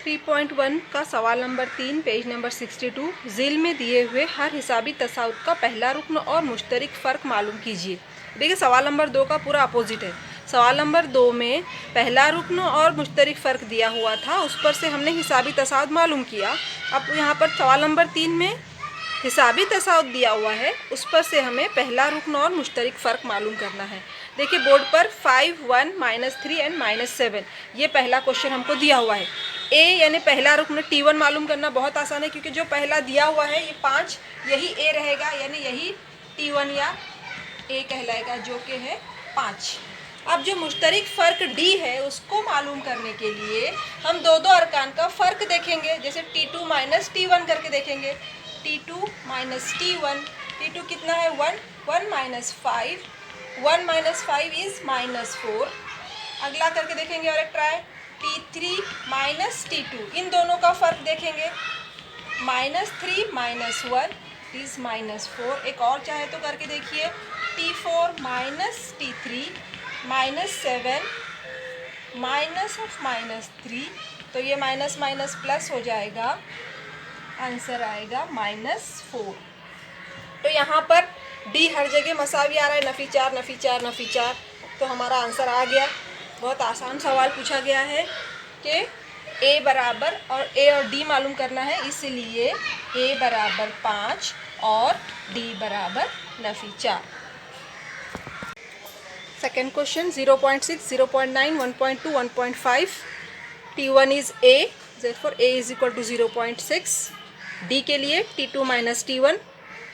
3.1 का सवाल number 3 page number 62 झील में दिए हुए हर हिसाबी तसाउत का पहला रुकन और मुश्तरक फ़र्क मालूम कीजिए। देखिए सवाल नंबर 2 का पूरा अपोजिट है। सवाल नंबर 2 में पहला रुकन और मुश्तरक फ़र्क दिया हुआ था, उस पर से हमने हिसाबी तसाउत मालूम किया। अब यहाँ पर सवाल नंबर 3 में हिसाबी तसाउत दिया हुआ है, उस पर से हमें पहला रुकन और मुश्तरक फ़र्क मालूम करना है। देखिए बोर्ड पर 5, 1, -3 एंड -7 ये पहला क्वेश्चन हमको दिया हुआ है। ए यानी पहला रुकन T1 मालूम करना बहुत आसान है, क्योंकि जो पहला दिया हुआ है ये 5, यही ए रहेगा, यानी यही T1 या ए कहलाएगा, जो कि है 5। अब जो मुश्तरक फ़र्क D है उसको मालूम करने के लिए हम दो अरकान का फ़र्क देखेंगे। जैसे T2 - T1 करके देखेंगे। T2 - T1, T2 कितना है 1, 1 - 5, 1 - 5 इज़ -4। अगला करके देखेंगे और एक ट्राई T3 - T2, इन दोनों का फ़र्क देखेंगे। -3 - 1 इज़ -4। एक और चाहे तो करके देखिए T4 - T3 -7 -3, तो ये माइनस माइनस प्लस हो जाएगा, आंसर आएगा -4। तो यहाँ पर डी हर जगह मसावी आ रहा है, नफ़ी 4 नफ़ी 4 नफ़ी 4, तो हमारा आंसर आ गया। बहुत आसान सवाल पूछा गया है कि ए बराबर और डी मालूम करना है, इसलिए ए बराबर 5 और डी बराबर नफ़ी 4। Second question 0.6, 0.9, 1.2, 1.5। T1 is A, therefore A is equal to 0.6। D के लिए T2 - T1,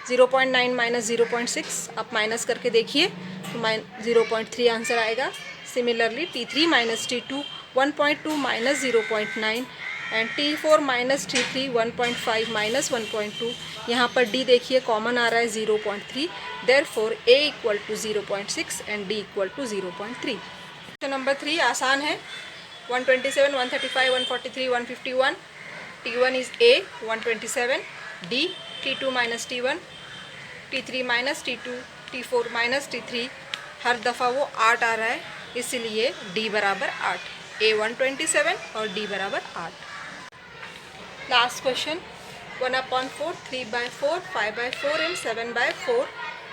0.9 - 0.6, आप माइनस करके देखिए तो 0.3 आंसर आएगा। Similarly T3 - T2, 1.2 - 0.9 and T4 - T3, 1.5 - 1.2। यहाँ पर D देखिए कॉमन आ रहा है 0.3, therefore A equal to 0.6 and D equal to 0.3। Question number 3 आसान है। 127, 135, 143, 151। T1 is A 127, D T2 - T1, T3 - T2, T4 - T3, हर दफ़ा वो 8 आ रहा है, इसलिए D बराबर 8। A 127 और D बराबर 8। Last question 1/4, 3/4, 5/4 and 7/4।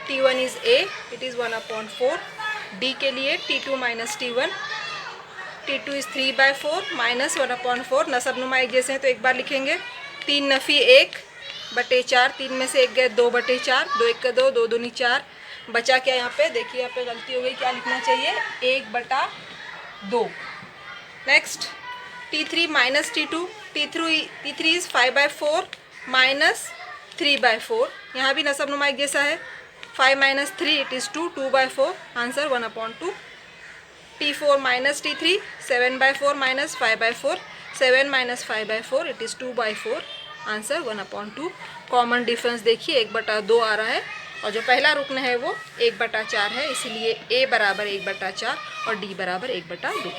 T1 is A, it is 1/4। D के लिए T2 - T1, T2 इज़ 3/4 - 1/4। नसबनुमा एक जैसे हैं तो एक बार लिखेंगे। 3 नफ़ी 1 बटे 4, 3 में से 1 गए 2 बटे 4, 2 1 का 2, 2 दूनी 4, बचा क्या यहाँ पे, देखिए यहाँ पे गलती हो गई, क्या लिखना चाहिए 1/2। Next T3 - T2, T3 is 5/4 - 3/4, यहाँ भी नसबनुमा एक जैसा है। 5 - 3 it is 2, 2/4, answer 1/2। T4 - T3, 7/4 - 5/4, 7 - 5/4 it is 2/4, answer 1/2। Common difference देखिए 1/2 आ रहा है, और जो पहला रुकन है वो 1/4 है, इसलिए A बराबर 1/4 और D बराबर 1/2।